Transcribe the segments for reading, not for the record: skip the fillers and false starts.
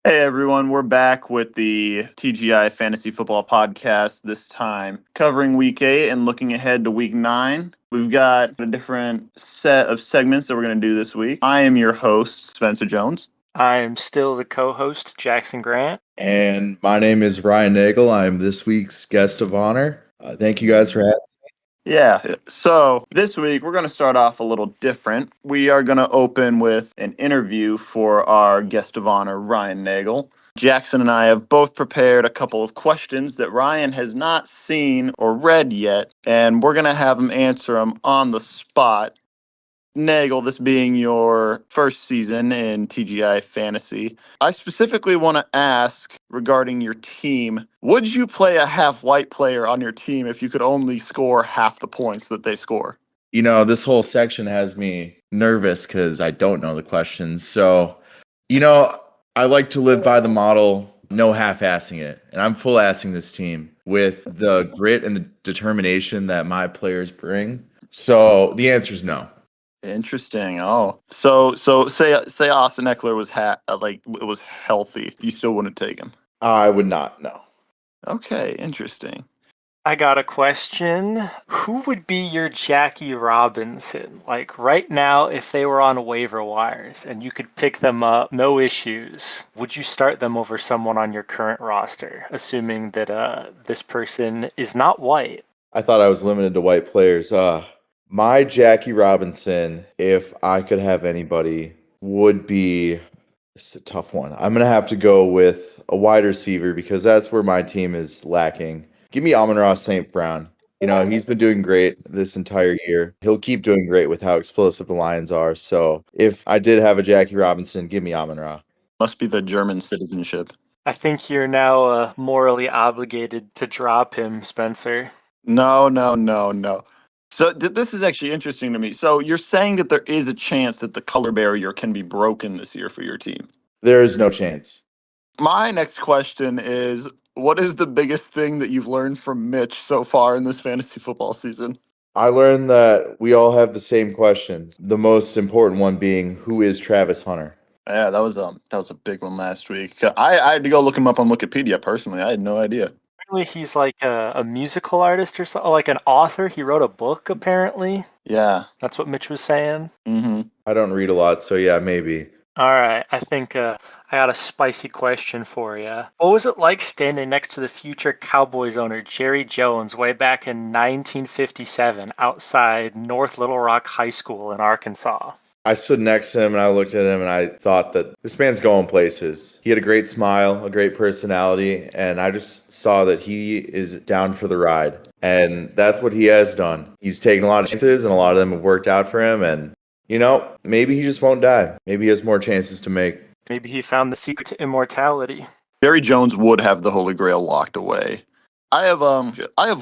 Hey everyone, we're back with the TGI Fantasy Football Podcast, this time covering week 8 and looking ahead to week 9. We've got a different set of segments that we're going to do this week. I am your host, Spencer Jones. I am still the co-host, Jackson Grant. And my name is Ryan Nagel. I'm this week's guest of honor. Thank you guys for having me. Yeah, so this week we're going to start off a little different. We are going to open with an interview for our guest of honor, Ryan Nagel. Jackson and I have both prepared a couple of questions that Ryan has not seen or read yet, and we're going to have him answer them on the spot. Nagel, this being your first season in TGI Fantasy, I specifically want to ask regarding your team, would you play a half-white player on your team if you could only score half the points that they score? You know, this whole section has me nervous because I don't know the questions. So, I like to live by the model, no half-assing it. And I'm full-assing this team with the grit and the determination that my players bring. So the answer is no. Interesting. Oh, so say Austin Eckler was it was healthy, you still wouldn't take him. I would not, no. Okay, interesting. I got a question. Who would be your Jackie Robinson? Like right now, if they were on waiver wires and you could pick them up, no issues, would you start them over someone on your current roster, assuming that this person is not white? I thought I was limited to white players. My Jackie Robinson, if I could have anybody, would be, it's a tough one. I'm going to have to go with a wide receiver because that's where my team is lacking. Give me Amon-Ra St. Brown. He's been doing great this entire year. He'll keep doing great with how explosive the Lions are. So if I did have a Jackie Robinson, give me Amon-Ra. Must be the German citizenship. I think you're now morally obligated to drop him, Spencer. No. So this is actually interesting to me. So you're saying that there is a chance that the color barrier can be broken this year for your team. There is no chance. My next question is, what is the biggest thing that you've learned from Mitch so far in this fantasy football season? I learned that we all have the same questions. The most important one being, who is Travis Hunter? Yeah, that was a big one last week. I had to go look him up on Wikipedia personally. I had no idea. Apparently he's like a musical artist or something, like an author. He wrote a book, apparently. Yeah. That's what Mitch was saying. Mm-hmm. I don't read a lot, so yeah, maybe. All right, I think I got a spicy question for you. What was it like standing next to the future Cowboys owner Jerry Jones way back in 1957 outside North Little Rock High School in Arkansas? I stood next to him and I looked at him and I thought that this man's going places. He had a great smile, a great personality, and I just saw that he is down for the ride. And that's what he has done. He's taken a lot of chances and a lot of them have worked out for him. And, maybe he just won't die. Maybe he has more chances to make. Maybe he found the secret to immortality. Jerry Jones would have the Holy Grail locked away. I have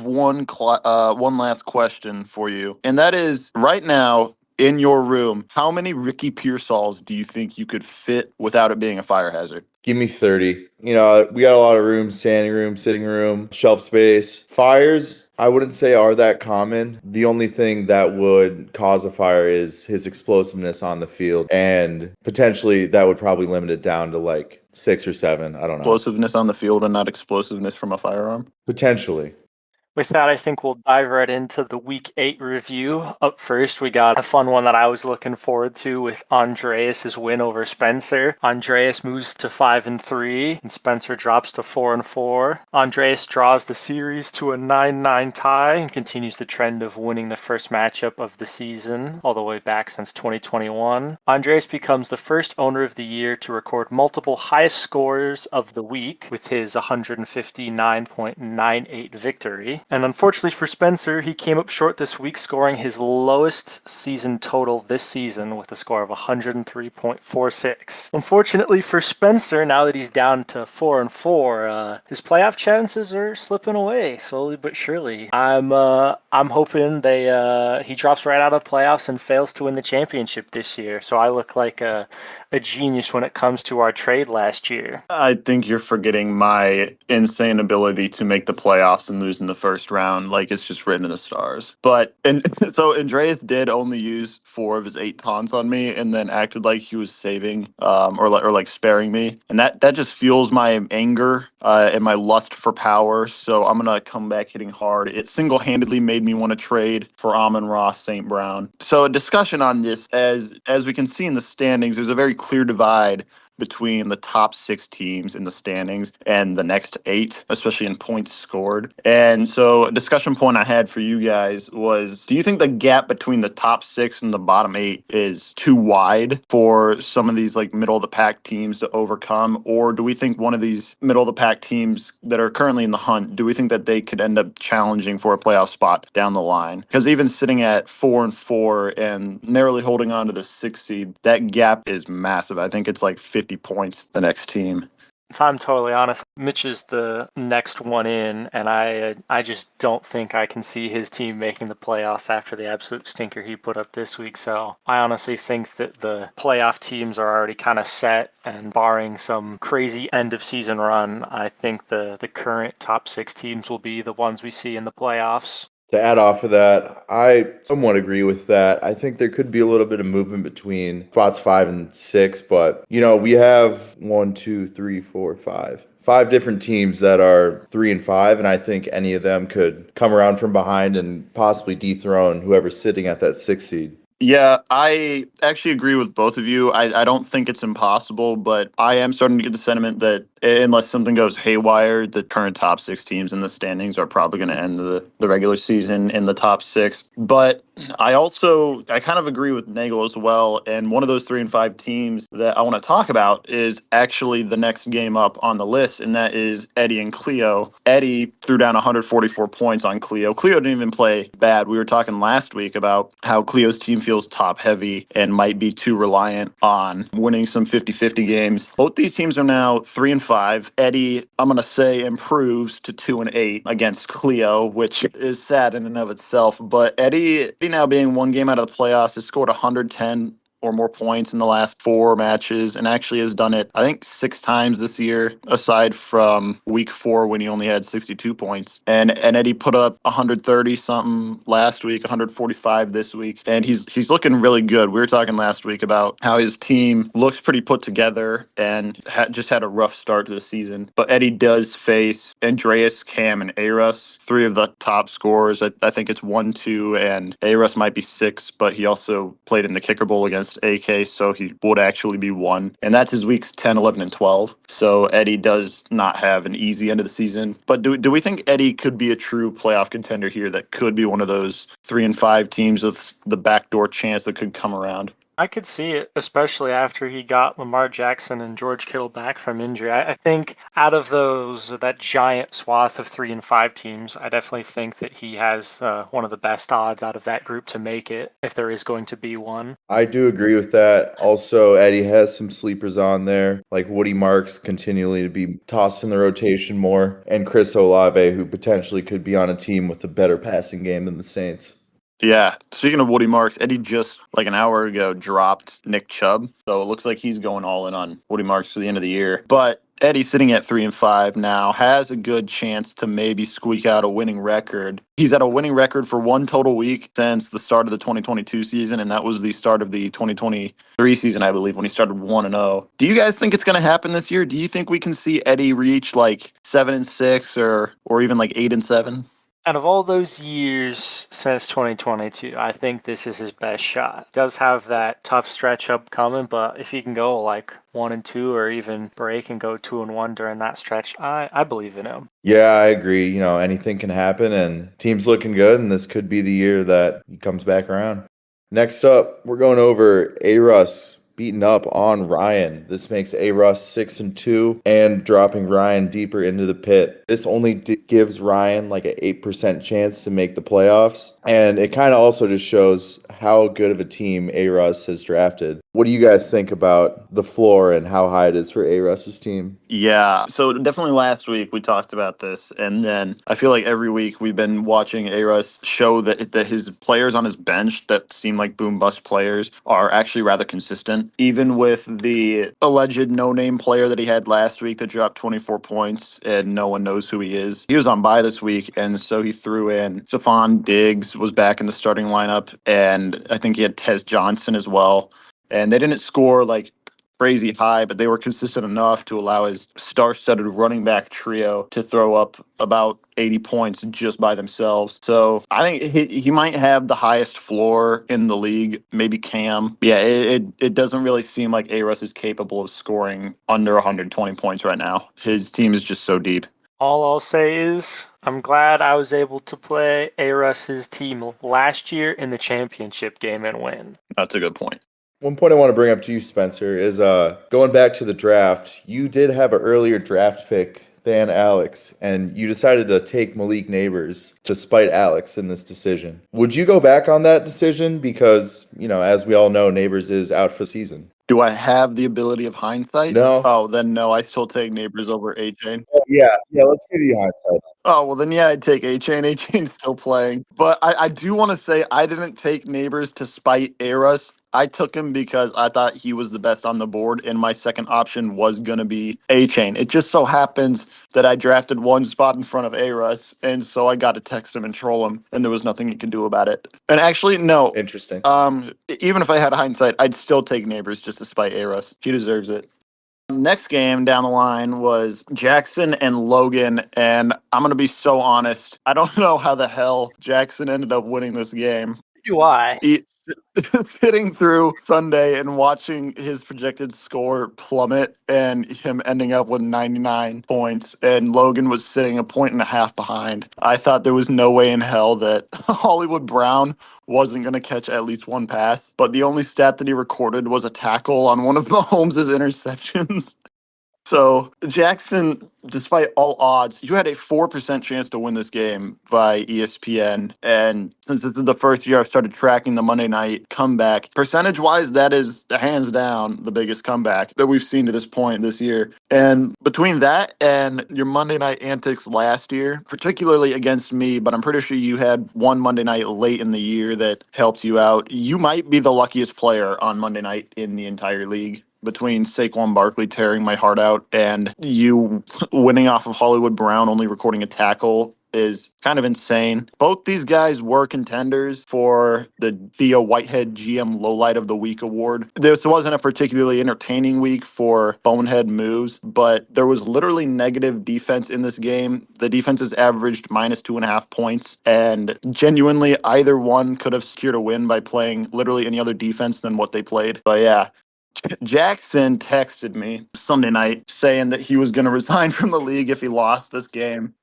one last question for you, and that is, right now in your room, how many Ricky Pearsalls do you think you could fit without it being a fire hazard? Give me 30. We got a lot of room, standing room, sitting room, shelf space. Fires, I wouldn't say are that common. The only thing that would cause a fire is his explosiveness on the field. And potentially that would probably limit it down to like 6 or 7. I don't know. Explosiveness on the field and not explosiveness from a firearm? Potentially. With that, I think we'll dive right into the Week 8 review. Up first, we got a fun one that I was looking forward to with Andreas' win over Spencer. Andreas moves to 5-3, and Spencer drops to 4-4. Andreas draws the series to a 9-9 tie and continues the trend of winning the first matchup of the season, all the way back since 2021. Andreas becomes the first owner of the year to record multiple highest scores of the week with his 159.98 victory. And unfortunately for Spencer, he came up short this week, scoring his lowest season total this season with a score of 103.46. Unfortunately for Spencer, now that he's down to 4-4, his playoff chances are slipping away slowly but surely. I'm I'm hoping he drops right out of playoffs and fails to win the championship this year. So I look like a genius when it comes to our trade last year. I think you're forgetting my insane ability to make the playoffs and lose in the first round. Like it's just written in the stars. But and so Andreas did only use 4 of his 8 taunts on me, and then acted like he was saving, or like sparing me, and that just fuels my anger and my lust for power. So I'm gonna come back hitting hard. It single-handedly made me want to trade for Amon Ross St. Brown. So a discussion on this, as we can see in the standings, there's a very clear divide between the top 6 teams in the standings and the next 8, especially in points scored. And so a discussion point I had for you guys was, do you think the gap between the top 6 and the bottom 8 is too wide for some of these like middle of the pack teams to overcome? Or do we think one of these middle of the pack teams that are currently in the hunt, do we think that they could end up challenging for a playoff spot down the line? Because even sitting at 4-4 and narrowly holding on to the 6th seed, that gap is massive. I think it's like 50 points the next team. If I'm totally honest, Mitch is the next one in, and I just don't think I can see his team making the playoffs after the absolute stinker he put up this week. So I honestly think that the playoff teams are already kind of set, and barring some crazy end of season run, I think the current top 6 teams will be the ones we see in the playoffs. To add off of that, I somewhat agree with that. I think there could be a little bit of movement between spots 5 and 6, but we have 1, 2, 3, 4, 5. 5 different teams that are 3 and 5, and I think any of them could come around from behind and possibly dethrone whoever's sitting at that 6th seed. Yeah, I actually agree with both of you. I don't think it's impossible, but I am starting to get the sentiment that unless something goes haywire, the current top 6 teams in the standings are probably going to end the regular season in the top 6. But I kind of agree with Nagel as well. And one of those 3 and 5 teams that I want to talk about is actually the next game up on the list, and that is Eddie and Cleo. Eddie threw down 144 points on Cleo. Cleo didn't even play bad. We were talking last week about how Cleo's team feels top heavy and might be too reliant on winning some 50-50 games. Both these teams are now 3 and 5. Eddie, I'm going to say, improves to 2-8 against Cleo, which is sad in and of itself. But Eddie now being 1 game out of the playoffs, has scored 110 or more points in the last 4 matches, and actually has done it, I think, 6 times this year, aside from week 4 when he only had 62 points. And Eddie put up 130 something last week, 145 this week, and he's looking really good. We were talking last week about how his team looks pretty put together and just had a rough start to the season. But Eddie does face Andreas, Cam, and Aras, 3 of the top scorers. I think it's 1, 2, and Aras might be 6, but he also played in the kicker bowl against AK, so he would actually be 1. And that's his weeks 10, 11, and 12. So Eddie does not have an easy end of the season. But do we think Eddie could be a true playoff contender here that could be one of those 3 and 5 teams with the backdoor chance that could come around? I could see it, especially after he got Lamar Jackson and George Kittle back from injury. I think out of that giant swath of 3 and 5 teams, I definitely think that he has one of the best odds out of that group to make it, if there is going to be one. I do agree with that. Also, Eddie has some sleepers on there, like Woody Marks continually to be tossed in the rotation more, and Chris Olave, who potentially could be on a team with a better passing game than the Saints. Yeah, speaking of Woody Marks, Eddie just like an hour ago dropped Nick Chubb, so it looks like he's going all in on Woody Marks for the end of the year. But Eddie, sitting at 3 and 5 now, has a good chance to maybe squeak out a winning record. He's at a winning record for 1 total week since the start of the 2022 season, and that was the start of the 2023 season, I believe, when he started 1-0. Do you guys think it's going to happen this year? Do you think we can see Eddie reach like 7-6 or even like 8-7? Out of all those years since 2022, I think this is his best shot. Does have that tough stretch upcoming, but if he can go like 1-2 or even break and go 2-1 during that stretch, I believe in him. Yeah, I agree. Anything can happen, and team's looking good, and this could be the year that he comes back around. Next up, we're going over A-Russ beating up on Ryan. This makes A-Russ 6-2 and dropping Ryan deeper into the pit. This only gives Ryan like an 8% chance to make the playoffs, and it kind of also just shows how good of a team A-Russ has drafted. What do you guys think about the floor and how high it is for A-Russ's team? Yeah, so definitely last week we talked about this, and then I feel like every week we've been watching A-Russ show that his players on his bench that seem like boom bust players are actually rather consistent. Even with the alleged no-name player that he had last week that dropped 24 points and no one knows who he is. He was on bye this week, and so he threw in Stephon Diggs was back in the starting lineup, and I think he had Tez Johnson as well. And they didn't score like crazy high, but they were consistent enough to allow his star-studded running back trio to throw up about 80 points just by themselves. So I think he might have the highest floor in the league, maybe Cam. Yeah, it doesn't really seem like A-Russ is capable of scoring under 120 points right now. His team is just so deep. All I'll say is I'm glad I was able to play A-Russ's team last year in the championship game and win. That's a good point. One point I want to bring up to you, Spencer, is going back to the draft. You did have an earlier draft pick than Alex, and you decided to take Malik Neighbors despite Alex in this decision. Would you go back on that decision? Because, as we all know, Neighbors is out for the season. Do I have the ability of hindsight? No? Oh, then no, I still take Neighbors over A-Chain. Oh, yeah. Yeah, let's give you hindsight. Oh, well, then, yeah, I'd take A-Chain. A-Chain's still playing. But I do want to say I didn't take Neighbors to spite A-Russ. I took him because I thought he was the best on the board, and my second option was going to be A-Chain. It just so happens that I drafted one spot in front of A-Russ, and so I got to text him and troll him, and there was nothing he could do about it. And actually, no. Interesting. Even if I had hindsight, I'd still take Neighbors just to spite A-Russ. He deserves it. Next game down the line was Jackson and Logan, and I'm going to be so honest. I don't know how the hell Jackson ended up winning this game. Do I? Sitting through Sunday and watching his projected score plummet and him ending up with 99 points, and Logan was sitting a point and a half behind. I thought there was no way in hell that Hollywood Brown wasn't going to catch at least one pass, but the only stat that he recorded was a tackle on one of Mahomes' interceptions. So, Jackson, despite all odds, you had a 4% chance to win this game by ESPN. And since this is the first year I've started tracking the Monday night comeback, percentage wise, that is hands down the biggest comeback that we've seen to this point this year. And between that and your Monday night antics last year, particularly against me, but I'm pretty sure you had one Monday night late in the year that helped you out, you might be the luckiest player on Monday night in the entire league. Between Saquon Barkley tearing my heart out and you winning off of Hollywood Brown only recording a tackle is kind of insane. Both these guys were contenders for the Theo Whitehead GM Lowlight of the Week award. This wasn't a particularly entertaining week for bonehead moves, but there was literally negative defense in this game. The defenses averaged minus 2.5 points, and genuinely either one could have secured a win by playing literally any other defense than what they played. But yeah, Jackson texted me Sunday night saying that he was going to resign from the league if he lost this game.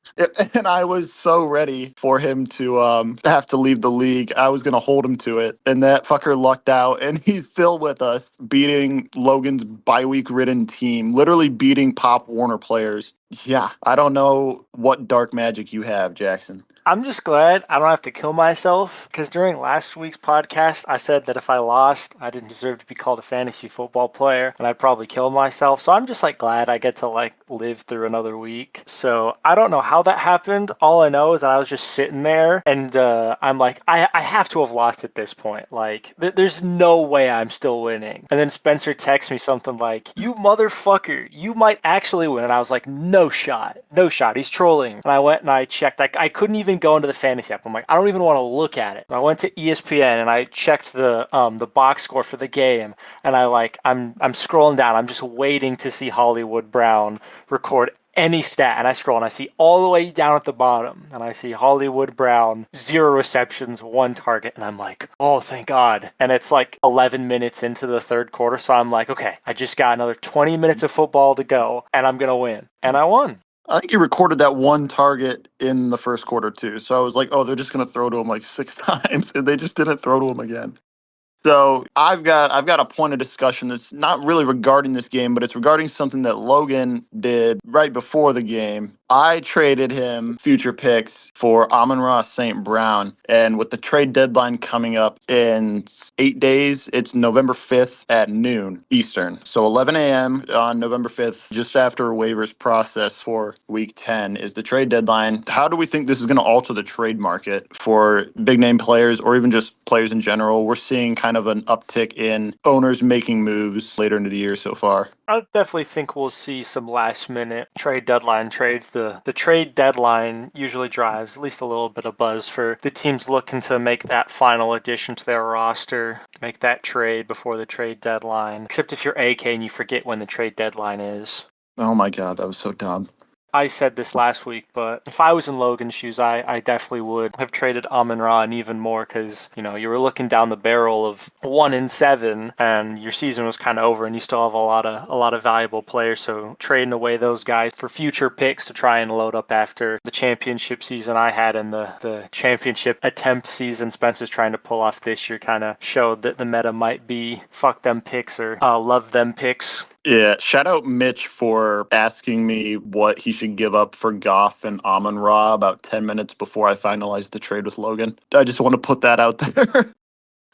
And I was so ready for him to have to leave the league. I was going to hold him to it. And that fucker lucked out. And he's still with us, beating Logan's bye-week ridden team, literally beating Pop Warner players. Yeah, I don't know what dark magic you have, Jackson. I'm just glad I don't have to kill myself, because during last week's podcast, I said that if I lost, I didn't deserve to be called a fantasy football player, and I'd probably kill myself. So I'm just glad I get to live through another week. So I don't know how that happened. All I know is that I was just sitting there, and I'm I have to have lost at this point. There's no way I'm still winning. And then Spencer texts me something like, "You motherfucker, you might actually win." And I was like, no shot. He's trolling. And I went and I checked. I couldn't even go into the fantasy app. I'm like, I don't even want to look at it. And I went to ESPN and I checked the box score for the game. And I'm scrolling down. I'm just waiting to see Hollywood Brown record any stat. And I scroll and I see all the way down at the bottom. And I see Hollywood Brown, 0 receptions, 1 target. And I'm like, oh, thank God. And it's 11 minutes into the third quarter. So I'm like, okay, I just got another 20 minutes of football to go and I'm going to win. And I won. I think he recorded that one target in the first quarter too. So I was like, oh, they're just going to throw to him 6 times. And they just didn't throw to him again. So I've got a point of discussion that's not really regarding this game, but it's regarding something that Logan did right before the game. I traded him future picks for Amon-Ra St. Brown. And with the trade deadline coming up in 8 days, it's November 5th at noon Eastern. So 11 a.m. on November 5th, just after waivers process for week 10, is the trade deadline. How do we think this is going to alter the trade market for big name players or even just players in general? We're seeing kind of an uptick in owners making moves later into the year so far. I definitely think we'll see some last minute trade deadline trades. The trade deadline usually drives at least a little bit of buzz for the teams looking to make that final addition to their roster, make that trade before the trade deadline. Except if you're AK and you forget when the trade deadline is. Oh my God, that was so dumb. I said this last week, but if I was in Logan's shoes, I definitely would have traded Amon-Ra and even more because, you were looking down the barrel of 1-7 and your season was kind of over and you still have a lot of valuable players. So trading away those guys for future picks to try and load up after the championship season I had and the championship attempt season Spencer's trying to pull off this year kind of showed that the meta might be fuck them picks or love them picks. Yeah, shout out Mitch for asking me what he should give up for Goff and Amon-Ra about 10 minutes before I finalized the trade with Logan. I just want to put that out there.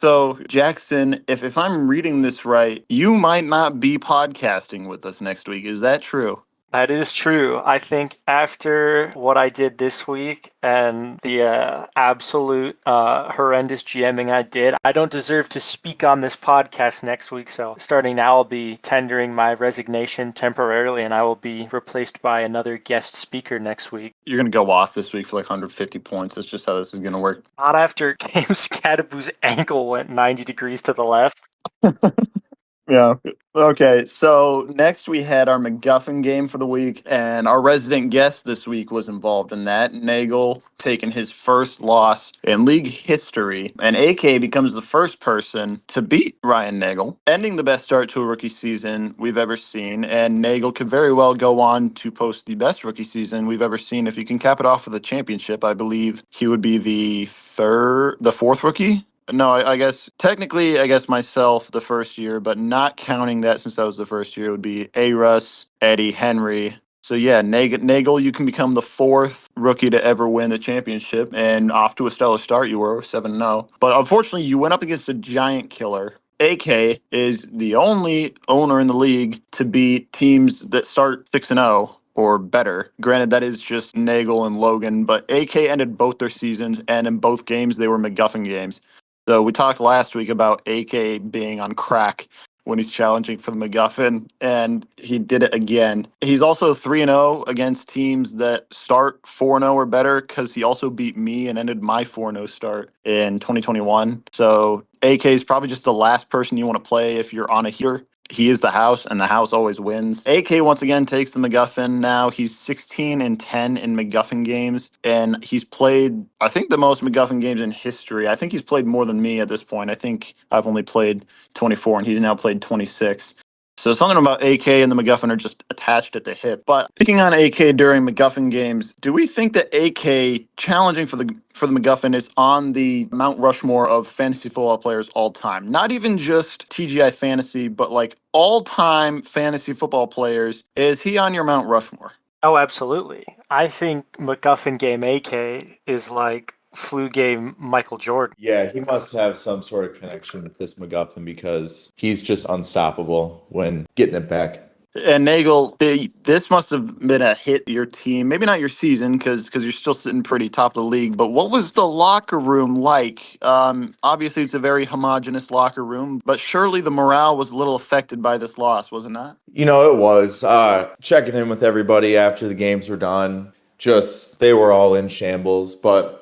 So, Jackson, if I'm reading this right, you might not be podcasting with us next week. Is that true? That is true. I think after what I did this week and the absolute horrendous GMing I did, I don't deserve to speak on this podcast next week. So starting now, I'll be tendering my resignation temporarily and I will be replaced by another guest speaker next week. You're going to go off this week for like 150 points. That's just how this is going to work. Not after James Scadaboo's ankle went 90 degrees to the left. Yeah. Okay. So next we had our MacGuffin game for the week, and our resident guest this week was involved in that. Nagel taking his first loss in league history, and AK becomes the first person to beat Ryan Nagel, ending the best start to a rookie season we've ever seen. And Nagel could very well go on to post the best rookie season we've ever seen. If you can cap it off with a championship, I believe he would be the fourth rookie. No, I guess technically, I guess myself the first year, but not counting that since that was the first year, it would be A. Russ, Eddie, Henry. So yeah, Nagel, you can become the fourth rookie to ever win a championship, and off to a stellar start. You were 7-0, but unfortunately, you went up against a giant killer. AK is the only owner in the league to beat teams that start 6-0 or better. Granted, that is just Nagel and Logan, but AK ended both their seasons, and in both games, they were MacGuffin games. So we talked last week about AK being on crack when he's challenging for the MacGuffin, and he did it again. He's also 3-0 against teams that start 4-0 or better because he also beat me and ended my 4-0 start in 2021. So AK is probably just the last person you want to play if you're on a heater. He is the house, and the house always wins. AK once again takes the MacGuffin. Now he's 16-10 in MacGuffin games, and he's played, I think, the most MacGuffin games in history. I think he's played more than me at this point. I think I've only played 24, and he's now played 26. So something about AK and the MacGuffin are just attached at the hip. But picking on AK during MacGuffin games, do we think that AK challenging for the MacGuffin is on the Mount Rushmore of fantasy football players all time? Not even just TGI fantasy, but like all time fantasy football players. Is he on your Mount Rushmore? Oh, absolutely. I think MacGuffin game AK is like flu game Michael Jordan. Yeah, he must have some sort of connection with this MacGuffin because he's just unstoppable when getting it back. And Nagel, this must have been a hit to your team. Maybe not your season because you're still sitting pretty top of the league. But what was the locker room like? Obviously, it's a very homogenous locker room, but surely the morale was a little affected by this loss, was it not? You know, it was checking in with everybody after the games were done. Just they were all in shambles. But,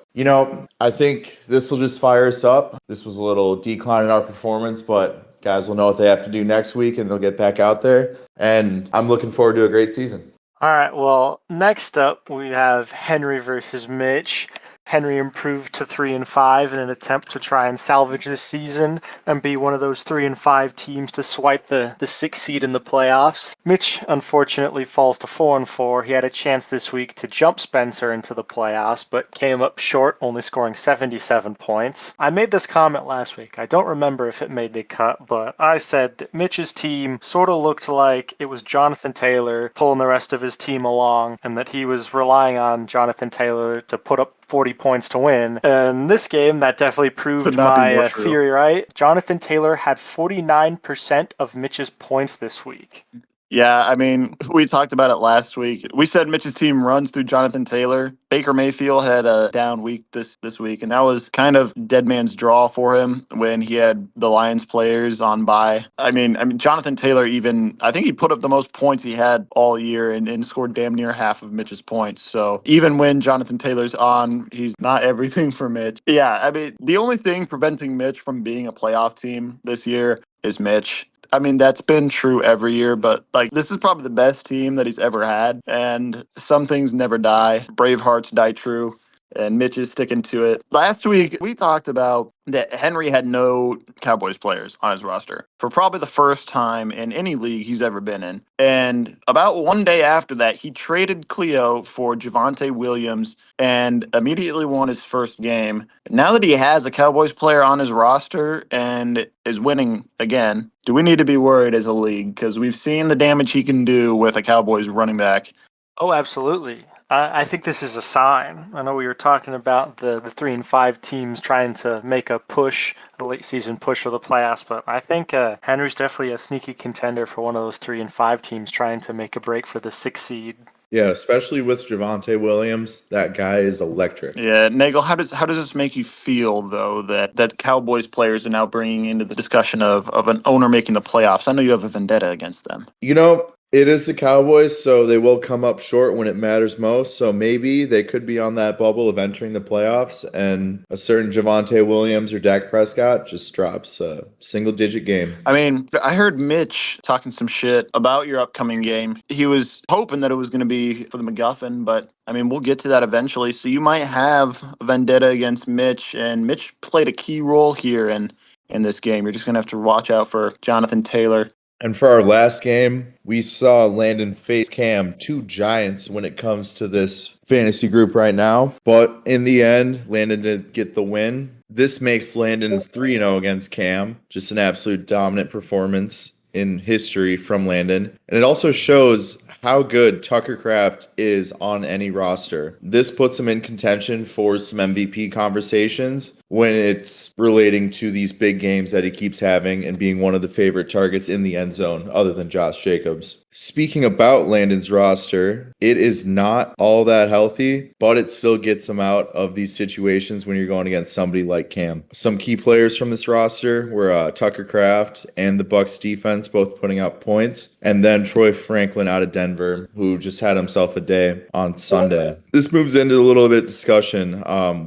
I think this will just fire us up. This was a little decline in our performance, but guys will know what they have to do next week and they'll get back out there. And I'm looking forward to a great season. All right, well, next up we have Henry versus Mitch. Henry improved to 3-5 in an attempt to try and salvage this season and be one of those 3-5 teams to swipe the 6th seed in the playoffs. Mitch unfortunately falls to 4-4. He had a chance this week to jump Spencer into the playoffs, but came up short, only scoring 77 points. I made this comment last week. I don't remember if it made the cut, but I said that Mitch's team sort of looked like it was Jonathan Taylor pulling the rest of his team along, and that he was relying on Jonathan Taylor to put up 40 points to win. And this game, that definitely Could proved not be my more true. theory right. Jonathan Taylor had 49% of Mitch's points this week. Yeah, I mean, we talked about it last week. We said Mitch's team runs through Jonathan Taylor. Baker Mayfield had a down week this week, and that was kind of dead man's draw for him when he had the Lions players on bye. I mean, Jonathan Taylor even, I think he put up the most points he had all year and scored damn near half of Mitch's points. So even when Jonathan Taylor's on, he's not everything for Mitch. Yeah, I mean, the only thing preventing Mitch from being a playoff team this year is Mitch. I mean, that's been true every year, but like this is probably the best team that he's ever had. And some things never die. Brave hearts die true. And Mitch is sticking to it. Last week, we talked about that Henry had no Cowboys players on his roster for probably the first time in any league he's ever been in. And about one day after that, he traded Cleo for Javonte Williams and immediately won his first game. Now that he has a Cowboys player on his roster and is winning again, do we need to be worried as a league? Because we've seen the damage he can do with a Cowboys running back. Oh, absolutely. I think this is a sign. I know we were talking about the 3-5 teams trying to make a push, a late season push for the playoffs, but I think Henry's definitely a sneaky contender for one of those 3-5 teams trying to make a break for the 6th seed. Yeah, especially with Javonte Williams, that guy is electric. Yeah, Nagel, how does this make you feel though that Cowboys players are now bringing into the discussion of an owner making the playoffs? I know you have a vendetta against them. You know, it is the Cowboys, so they will come up short when it matters most. So maybe they could be on that bubble of entering the playoffs, and a certain Javonte Williams or Dak Prescott just drops a single-digit game. I mean, I heard Mitch talking some shit about your upcoming game. He was hoping that it was going to be for the MacGuffin, but I mean, we'll get to that eventually. So you might have a vendetta against Mitch, and Mitch played a key role here in this game. You're just going to have to watch out for Jonathan Taylor. And for our last game, we saw Landon face Cam, two giants when it comes to this fantasy group right now. But in the end, Landon did get the win. This makes Landon 3-0 against Cam. Just an absolute dominant performance in history from Landon. And it also shows how good Tucker Kraft is on any roster. This puts him in contention for some MVP conversations when it's relating to these big games that he keeps having and being one of the favorite targets in the end zone other than Josh Jacobs. Speaking about Landon's roster, it is not all that healthy, but it still gets him out of these situations when you're going against somebody like Cam. Some key players from this roster were Tucker Kraft and the Bucs defense both putting up points, and then Troy Franklin out of Denver, who just had himself a day on Sunday. This moves into a little bit discussion.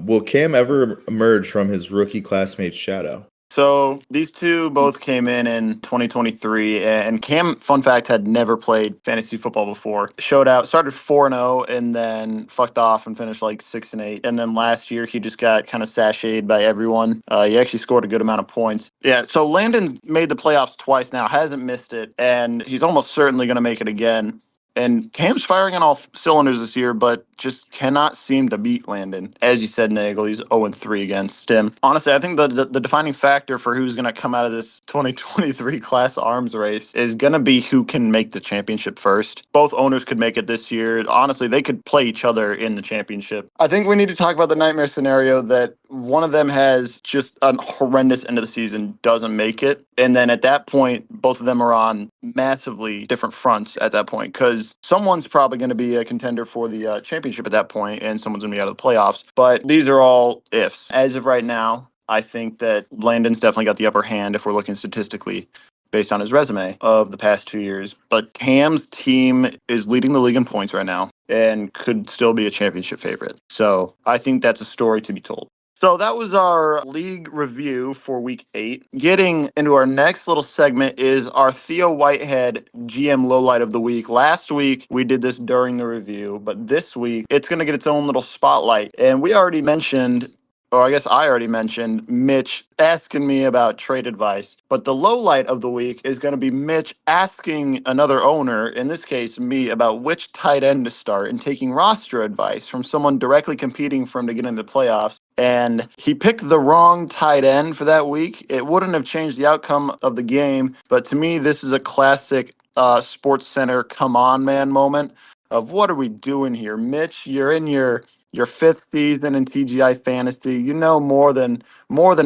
Will Cam ever emerge from his rookie classmate's shadow? So these two both came in 2023, and Cam, fun fact, had never played fantasy football before. Showed out, started 4-0, and then fucked off and finished like 6-8. And then last year he just got kind of sashayed by everyone. He actually scored a good amount of points. Yeah, so Landon's made the playoffs twice now, hasn't missed it, and he's almost certainly going to make it again. And Cam's firing on all cylinders this year, but just cannot seem to beat Landon. As you said, Nagel, he's 0-3 against him. Honestly, I think the defining factor for who's going to come out of this 2023 class arms race is going to be who can make the championship first. Both owners could make it this year. Honestly, they could play each other in the championship. I think we need to talk about the nightmare scenario that one of them has just a horrendous end of the season, doesn't make it. And then at that point, both of them are on massively different fronts at that point, because someone's probably going to be a contender for the championship at that point, and someone's going to be out of the playoffs. But these are all ifs. As of right now, I think that Landon's definitely got the upper hand if we're looking statistically based on his resume of the past 2 years. But Cam's team is leading the league in points right now and could still be a championship favorite. So I think that's a story to be told. So that was our league review for week 8. Getting into our next little segment is our Theo Whitehead GM lowlight of the week. Last week we did this during the review, but this week it's going to get its own little spotlight. And we already mentioned, or I guess I already mentioned, Mitch asking me about trade advice. But the low light of the week is going to be Mitch asking another owner, in this case me, about which tight end to start and taking roster advice from someone directly competing for him to get into the playoffs. And he picked the wrong tight end for that week. It wouldn't have changed the outcome of the game. But to me, this is a classic Sports Center come on man moment of what are we doing here? Mitch, you're in your fifth season in TGI fantasy. You know more than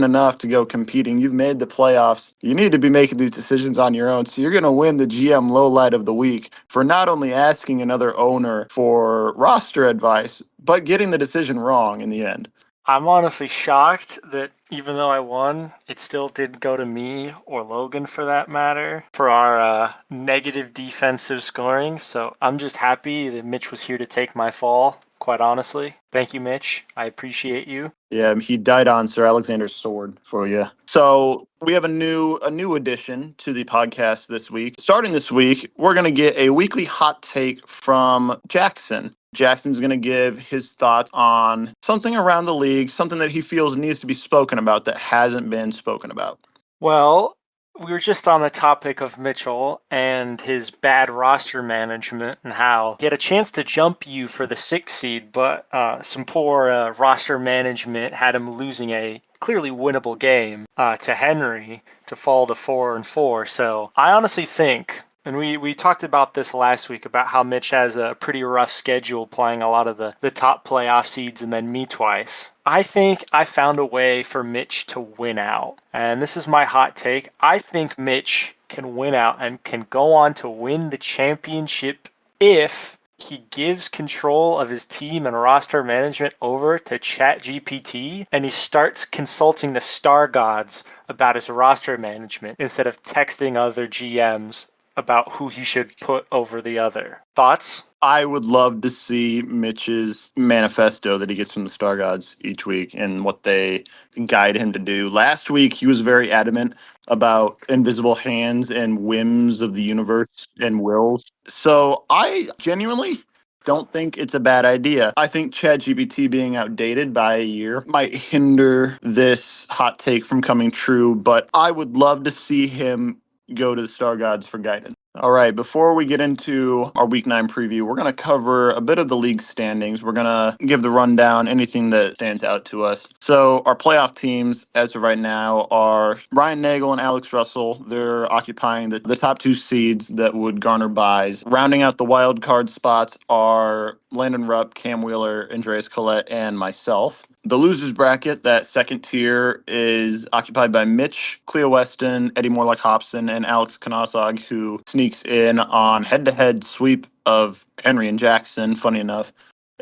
enough to go competing. You've made the playoffs. You need to be making these decisions on your own. So you're going to win the GM low light of the week for not only asking another owner for roster advice, but getting the decision wrong in the end. I'm honestly shocked that even though I won, it still didn't go to me or Logan for that matter for our negative defensive scoring. So I'm just happy that Mitch was here to take my fall, quite honestly. Thank you, Mitch. I appreciate you. Yeah, he died on Sir Alexander's sword for you. So we have a new addition to the podcast this week. Starting this week, we're going to get a weekly hot take from Jackson. Jackson's going to give his thoughts on something around the league, something that he feels needs to be spoken about that hasn't been spoken about. Well, we were just on the topic of Mitchell and his bad roster management and how he had a chance to jump you for the 6th seed, but some poor roster management had him losing a clearly winnable game to Henry to fall to 4-4. So I honestly think, and we talked about this last week about how Mitch has a pretty rough schedule playing a lot of the top playoff seeds and then me twice. I think I found a way for Mitch to win out. And this is my hot take. I think Mitch can win out and can go on to win the championship if he gives control of his team and roster management over to ChatGPT and he starts consulting the star gods about his roster management instead of texting other GMs about who he should put over the other. Thoughts? I would love to see Mitch's manifesto that he gets from the Star Gods each week and what they guide him to do. Last week, he was very adamant about invisible hands and whims of the universe and wills. So I genuinely don't think it's a bad idea. I think ChatGPT being outdated by a year might hinder this hot take from coming true, but I would love to see him go to the Star Gods for guidance. All right, before we get into our Week 9 preview, we're going to cover a bit of the league standings. We're going to give the rundown, anything that stands out to us. So our playoff teams, as of right now, are Ryan Nagel and Alex Russell. They're occupying the top 2 seeds that would garner buys. Rounding out the wild card spots are Landon Rupp, Cam Wheeler, Andreas Collette, and myself. The losers bracket, that second tier, is occupied by Mitch, Cleo Weston, Eddie Morlock Hobson, and Alex Kanasag, who sneaks in on head-to-head sweep of Henry and Jackson, funny enough.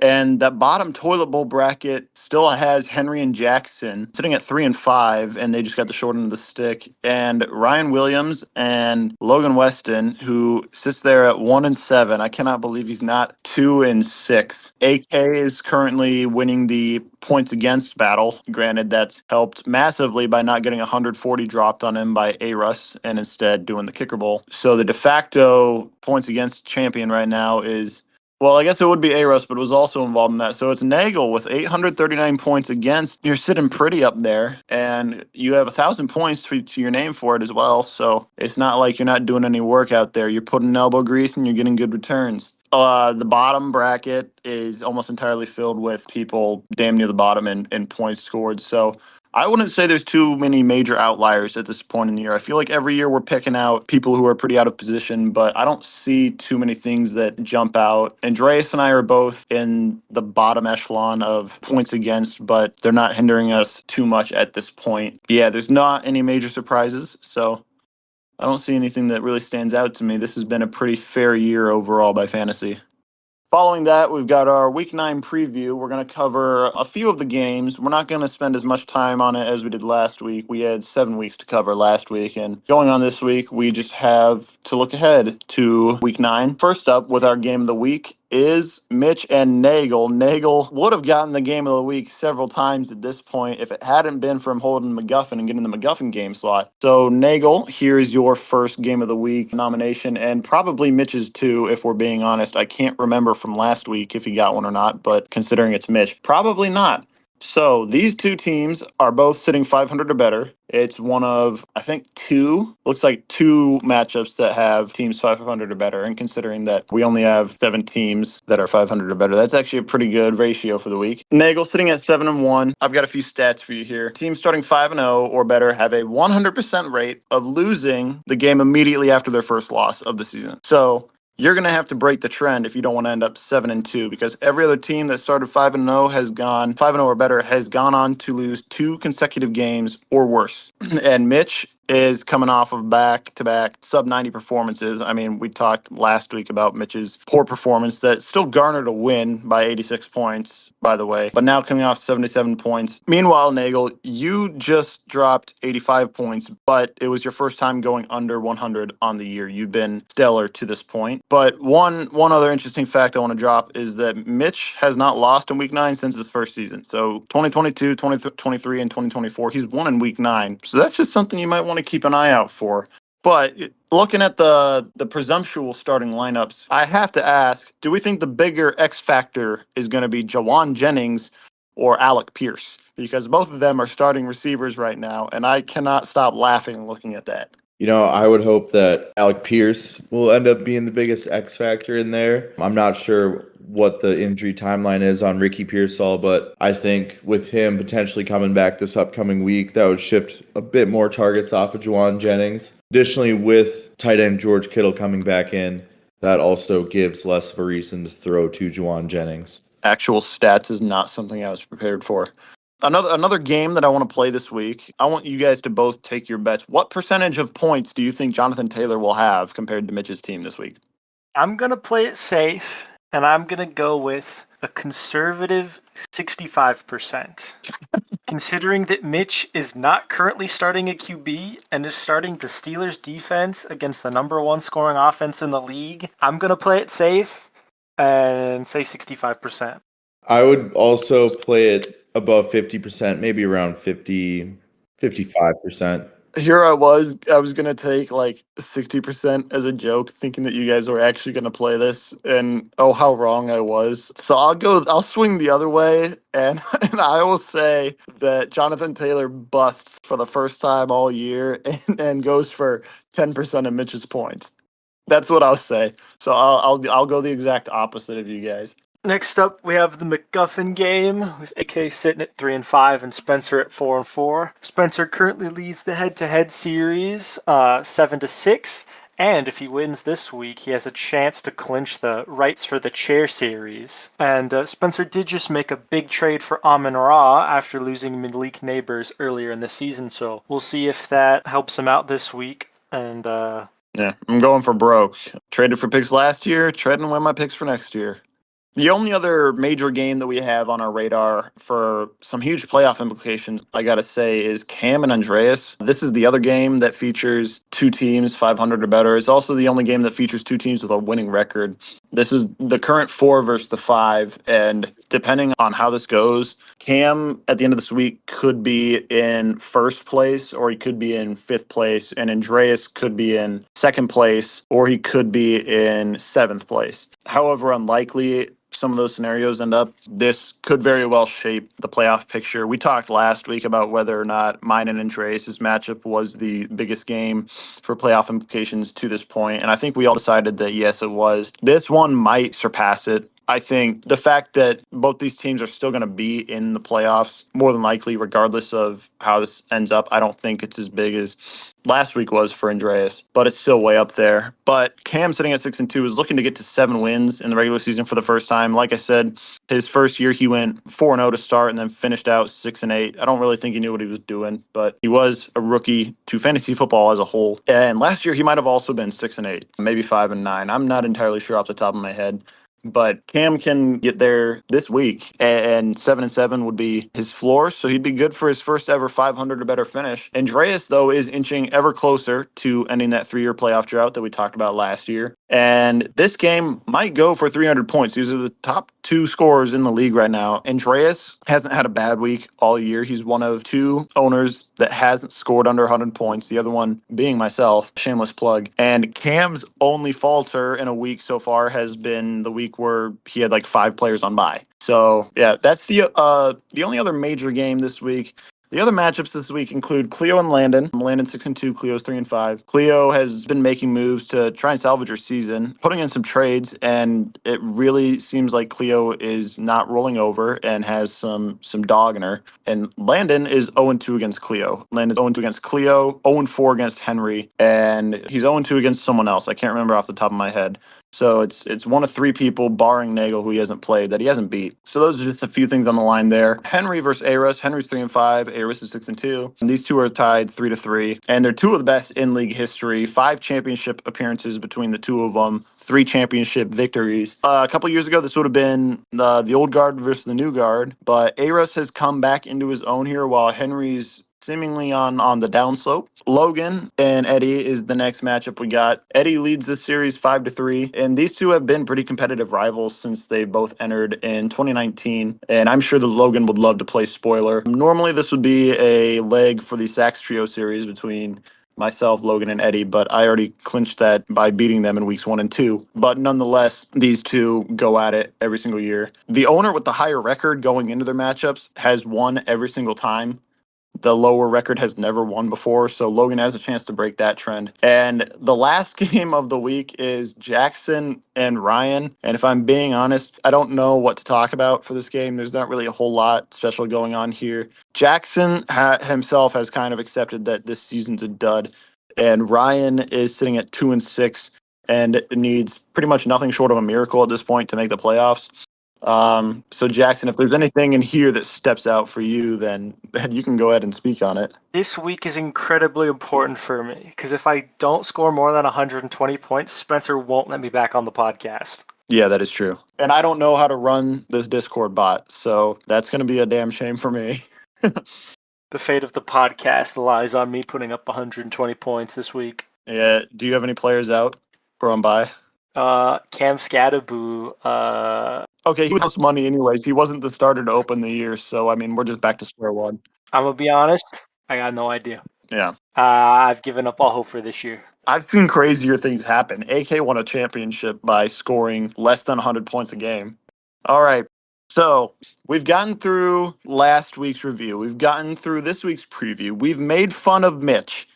And that bottom toilet bowl bracket still has Henry and Jackson sitting at 3 and 5, and they just got the short end of the stick. And Ryan Williams and Logan Weston, who sits there at 1 and 7. I cannot believe he's not 2 and 6. AK is currently winning the points against battle. Granted, that's helped massively by not getting 140 dropped on him by A-Russ and instead doing the kicker bowl. So the de facto points against champion right now is, well, I guess it would be A-Russ, but it was also involved in that. So it's Nagel with 839 points against. You're sitting pretty up there, and you have 1,000 points to your name for it as well. So it's not like you're not doing any work out there. You're putting elbow grease, and you're getting good returns. The bottom bracket is almost entirely filled with people damn near the bottom in points scored. So I wouldn't say there's too many major outliers at this point in the year. I feel like every year we're picking out people who are pretty out of position, but I don't see too many things that jump out. Andreas and I are both in the bottom echelon of points against, but they're not hindering us too much at this point. Yeah, there's not any major surprises, so I don't see anything that really stands out to me. This has been a pretty fair year overall by fantasy. Following that, we've got our Week 9 preview. We're going to cover a few of the games. We're not going to spend as much time on it as we did last week. We had 7 weeks to cover last week, and going on this week, we just have to look ahead to Week 9. First up with our game of the week is Mitch and Nagel. Nagel would have gotten the game of the week several times at this point if it hadn't been for him holding MacGuffin and getting the MacGuffin game slot. So, Nagel, here is your first game of the week nomination, and probably Mitch's too, if we're being honest. I can't remember from last week if he got one or not, but considering it's Mitch, probably not. So these two teams are both sitting 500 or better. It's one of, I think, looks like two matchups that have teams 500 or better. And considering that we only have 7 teams that are 500 or better, that's actually a pretty good ratio for the week. Nagel sitting at 7-1. I've got a few stats for you here. Teams starting 5-0 or better have a 100% rate of losing the game immediately after their first loss of the season. So you're going to have to break the trend if you don't want to end up 7-2, because every other team that started 5-0 has gone 5-0 or better has gone on to lose 2 consecutive games or worse. And Mitch is coming off of back-to-back sub-90 performances. I mean, we talked last week about Mitch's poor performance that still garnered a win by 86 points, by the way, but now coming off 77 points. Meanwhile, Nagel, you just dropped 85 points, but it was your first time going under 100 on the year. You've been stellar to this point. But one other interesting fact I want to drop is that Mitch has not lost in Week 9 since his first season. So 2022, 2023, and 2024, he's won in Week 9. So that's just something you might want to keep an eye out for. But looking at the presumptual starting lineups, I have to ask, do we think the bigger X factor is going to be Jawan Jennings or Alec Pierce? Because both of them are starting receivers right now, and I cannot stop laughing looking at that. I would hope that Alec Pierce will end up being the biggest X factor in there. I'm not sure what the injury timeline is on Ricky Pearsall, but I think with him potentially coming back this upcoming week, that would shift a bit more targets off of Juwan Jennings. Additionally, with tight end George Kittle coming back in, that also gives less of a reason to throw to Juwan Jennings. Actual stats is not something I was prepared for. Another game that I want to play this week, I want you guys to both take your bets. What percentage of points do you think Jonathan Taylor will have compared to Mitch's team this week? I'm going to play it safe, and I'm going to go with a conservative 65%. Considering that Mitch is not currently starting a QB and is starting the Steelers defense against the number 1 scoring offense in the league, I'm going to play it safe and say 65%. I would also play it above 50%, maybe around 50, 55%. Here I was going to take like 60% as a joke, thinking that you guys were actually going to play this, and oh, how wrong I was. So I'll swing the other way, and, and I will say that Jonathan Taylor busts for the first time all year and goes for 10% of Mitch's points. That's what I'll say. So I'll go the exact opposite of you guys. Next up, we have the MacGuffin game with AK sitting at 3-5 and Spencer at 4-4. Spencer currently leads the head-to-head series 7-6, and if he wins this week, he has a chance to clinch the rights for the chair series. And Spencer did just make a big trade for Amon-Ra after losing Malik Neighbors earlier in the season, so we'll see if that helps him out this week. And yeah, I'm going for broke. Traded for picks last year, trading away my picks for next year. The only other major game that we have on our radar for some huge playoff implications, I got to say, is Cam and Andreas. This is the other game that features 2 teams, 500 or better. It's also the only game that features 2 teams with a winning record. This is the current 4 versus the 5, and depending on how this goes, Cam at the end of this week could be in first place, or he could be in 5th place, and Andreas could be in 2nd place, or he could be in 7th place. However unlikely some of those scenarios end up, this could very well shape the playoff picture. We talked last week about whether or not mine and Andreas' matchup was the biggest game for playoff implications to this point, and I think we all decided that yes, it was. This one might surpass it. I think the fact that both these teams are still going to be in the playoffs, more than likely, regardless of how this ends up, I don't think it's as big as last week was for Andreas, but it's still way up there. But Cam sitting at 6-2 is looking to get to 7 wins in the regular season for the first time. Like I said, his first year he went 4-0 to start and then finished out 6-8. I don't really think he knew what he was doing, but he was a rookie to fantasy football as a whole. And last year he might have also been 6-8, maybe 5-9. I'm not entirely sure off the top of my head. But Cam can get there this week, and 7-7 would be his floor, so he'd be good for his first ever 500 or better finish. Andreas, though, is inching ever closer to ending that 3-year playoff drought that we talked about last year. And this game might go for 300 points. These are the top two scorers in the league right now. Andreas hasn't had a bad week all year. He's one of two owners that hasn't scored under 100 points, the other one being myself, shameless plug. And Cam's only falter in a week so far has been the week where he had like 5 players on bye. So, yeah, that's the only other major game this week. The other matchups this week include Cleo and Landon. Landon 6-2, Cleo's 3-5. Cleo has been making moves to try and salvage her season, putting in some trades, and it really seems like Cleo is not rolling over and has some dog in her. And Landon is 0-2 against Cleo. Landon's 0-2 against Cleo, 0-4 against Henry, and he's 0-2 against someone else. I can't remember off the top of my head. So it's one of 3 people, barring Nagel, who he hasn't played, that he hasn't beat. So those are just a few things on the line there. Henry versus Aris. Henry's 3-5. Aris is 6-2. And these two are tied 3-3. And they're two of the best in league history. 5 championship appearances between the two of them. 3 championship victories. A couple years ago, this would have been the old guard versus the new guard. But Aris has come back into his own here, while Henry's seemingly on the downslope. Logan and Eddie is the next matchup we got. Eddie leads the series 5-3, and these two have been pretty competitive rivals since they both entered in 2019. And I'm sure that Logan would love to play spoiler. Normally, this would be a leg for the Sax Trio series between myself, Logan, and Eddie, but I already clinched that by beating them in weeks 1 and 2. But nonetheless, these two go at it every single year. The owner with the higher record going into their matchups has won every single time. The lower record has never won before, so Logan has a chance to break that trend. And the last game of the week is Jackson and Ryan. And if I'm being honest, I don't know what to talk about for this game. There's not really a whole lot special going on here. Jackson himself has kind of accepted that this season's a dud, and Ryan is sitting at 2-6 and needs pretty much nothing short of a miracle at this point to make the playoffs. So Jackson, if there's anything in here that steps out for you, then you can go ahead and speak on it. This week is incredibly important for me because if I don't score more than 120 points, Spencer won't let me back on the podcast. Yeah, that is true. And I don't know how to run this Discord bot, so that's going to be a damn shame for me. The fate of the podcast lies on me putting up 120 points this week. Yeah. Do you have any players out or on bye? Cam Scadaboo. Okay, he lost money anyways. He wasn't the starter to open the year, so I mean, we're just back to square one. I'm gonna be honest, I got no idea. Yeah. I've given up all hope for this year. I've seen crazier things happen. AK won a championship by scoring less than 100 points a game. All right. So we've gotten through last week's review. We've gotten through this week's preview. We've made fun of Mitch.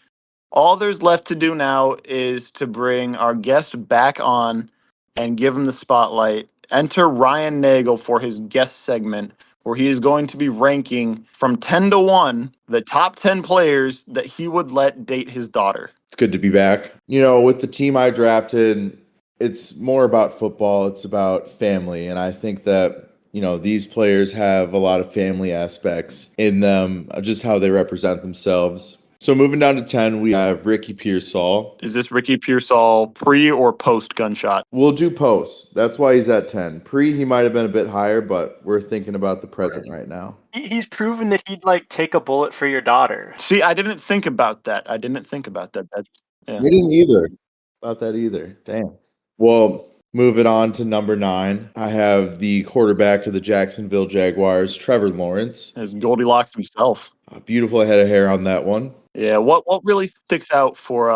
All there's left to do now is to bring our guest back on and give him the spotlight. Enter Ryan Nagel for his guest segment, where he is going to be ranking from 10 to 1 the top 10 players that he would let date his daughter. It's good to be back. You know, with the team I drafted, it's more about football. It's about family. And I think that, you know, these players have a lot of family aspects in them, just how they represent themselves. So moving down to 10, we have Ricky Pearsall. Is this Ricky Pearsall pre or post gunshot? We'll do post. That's why he's at 10. Pre, he might have been a bit higher, but we're thinking about the present right now. He's proven that he'd like take a bullet for your daughter. See, I didn't think about that. That's yeah. We didn't either about that either. Damn. Well, moving on to number 9, I have the quarterback of the Jacksonville Jaguars, Trevor Lawrence. As Goldilocks himself. A beautiful head of hair on that one. Yeah, what really sticks out for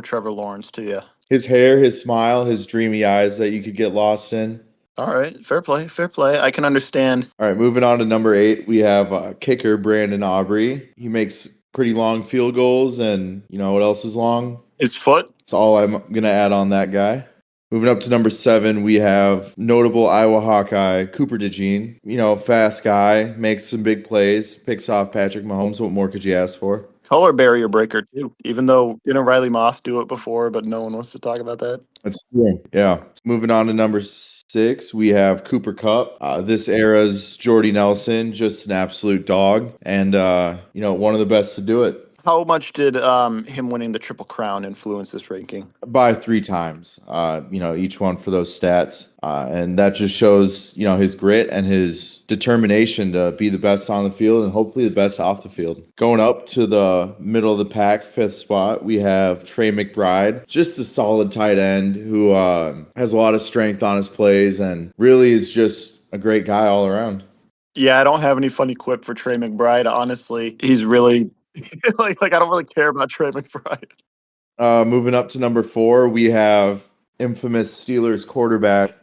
Trevor Lawrence to you? His hair, his smile, his dreamy eyes that you could get lost in. All right, fair play. I can understand. All right, moving on to number 8, we have kicker Brandon Aubrey. He makes pretty long field goals, and you know what else is long? His foot. That's all I'm going to add on that guy. Moving up to number 7, we have notable Iowa Hawkeye Cooper DeJean. You know, fast guy, makes some big plays, picks off Patrick Mahomes. What more could you ask for? Color barrier breaker, too. Even though, Riley Moss do it before, but no one wants to talk about that. That's true. Yeah. Moving on to number 6, we have Cooper Kupp. This era's Jordy Nelson, just an absolute dog. And, one of the best to do it. How much did him winning the Triple Crown influence this ranking? By 3 times, each one for those stats. And that just shows, his grit and his determination to be the best on the field and hopefully the best off the field. Going up to the middle of the pack, 5th spot, we have Trey McBride, just a solid tight end who has a lot of strength on his plays and really is just a great guy all around. Yeah, I don't have any funny quip for Trey McBride. Honestly, he's really like I don't really care about Trey McBride. Moving up to number 4, we have infamous Steelers quarterback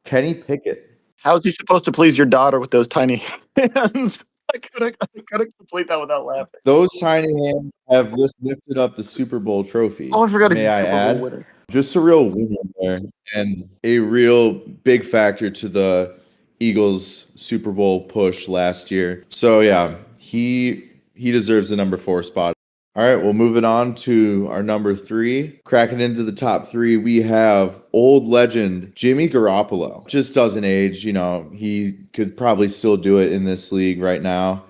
Kenny Pickett. How is he supposed to please your daughter with those tiny hands? I couldn't complete that without laughing. Those tiny hands have lifted up the Super Bowl trophy. Oh, I forgot May I Super Bowl add? winner. Just a real winner there and a real big factor to the Eagles Super Bowl push last year. So yeah, he deserves the number 4 spot. All right, well, moving on to our number 3. Cracking into the top 3, we have old legend Jimmy Garoppolo. Just doesn't age. He could probably still do it in this league right now.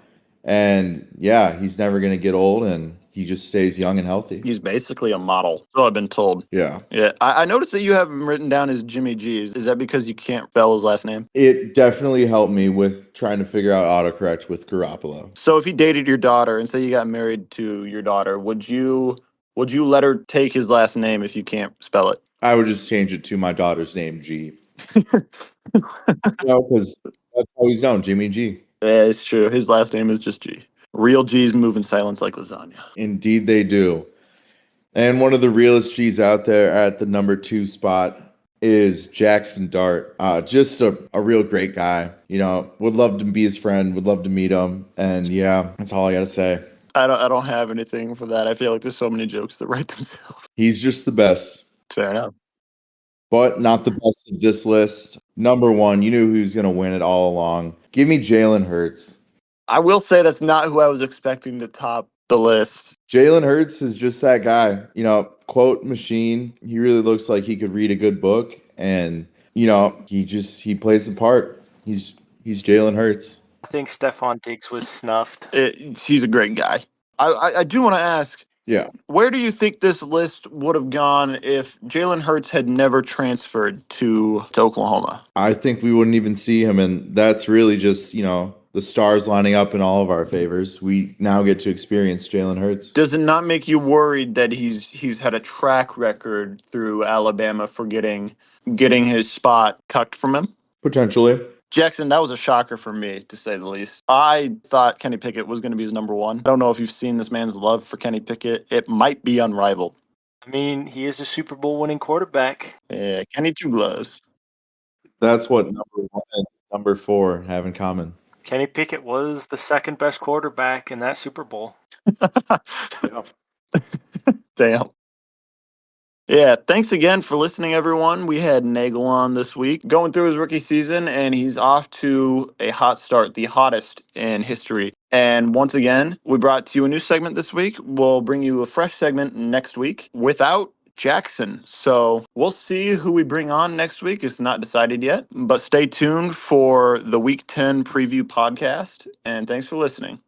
And yeah, he's never going to get old, and he just stays young and healthy. He's basically a model, so I've been told. Yeah. Yeah, I noticed that you have him written down as Jimmy G. Is that because you can't spell his last name? It definitely helped me with trying to figure out autocorrect with Garoppolo. So if he dated your daughter and say you got married to your daughter, would you let her take his last name if you can't spell it? I would just change it to my daughter's name, G. Because that's how he's known, Jimmy G. Yeah, it's true. His last name is just G. Real G's move in silence like lasagna. Indeed, they do. And one of the realest G's out there at the number 2 spot is Jackson Dart. Just a real great guy. Would love to be his friend, would love to meet him. And yeah, that's all I got to say. I don't have anything for that. I feel like there's so many jokes that write themselves. He's just the best. Fair enough. But not the best of this list. Number 1, you knew who's going to win it all along. Give me Jalen Hurts. I will say that's not who I was expecting to top the list. Jalen Hurts is just that guy, quote machine. He really looks like he could read a good book, and he plays the part. He's Jalen Hurts. I think Stephon Diggs was snuffed. He's a great guy. I do want to ask, Yeah. where do you think this list would have gone if Jalen Hurts had never transferred to Oklahoma? I think we wouldn't even see him, and that's really just, the stars lining up in all of our favors. We now get to experience Jalen Hurts. Does it not make you worried that he's had a track record through Alabama for getting his spot cucked from him? Potentially. Jackson, that was a shocker for me, to say the least. I thought Kenny Pickett was going to be his number 1. I don't know if you've seen this man's love for Kenny Pickett. It might be unrivaled. I mean, he is a Super Bowl winning quarterback. Yeah, Kenny Two Gloves. That's what number 1 and number 4 have in common. Kenny Pickett was the second best quarterback in that Super Bowl. Damn. Yeah, thanks again for listening, everyone. We had Nagel on this week, going through his rookie season, and he's off to a hot start, the hottest in history. And once again, we brought to you a new segment this week. We'll bring you a fresh segment next week without Jackson. So we'll see who we bring on next week. It's not decided yet, but stay tuned for the Week 10 preview podcast. And thanks for listening.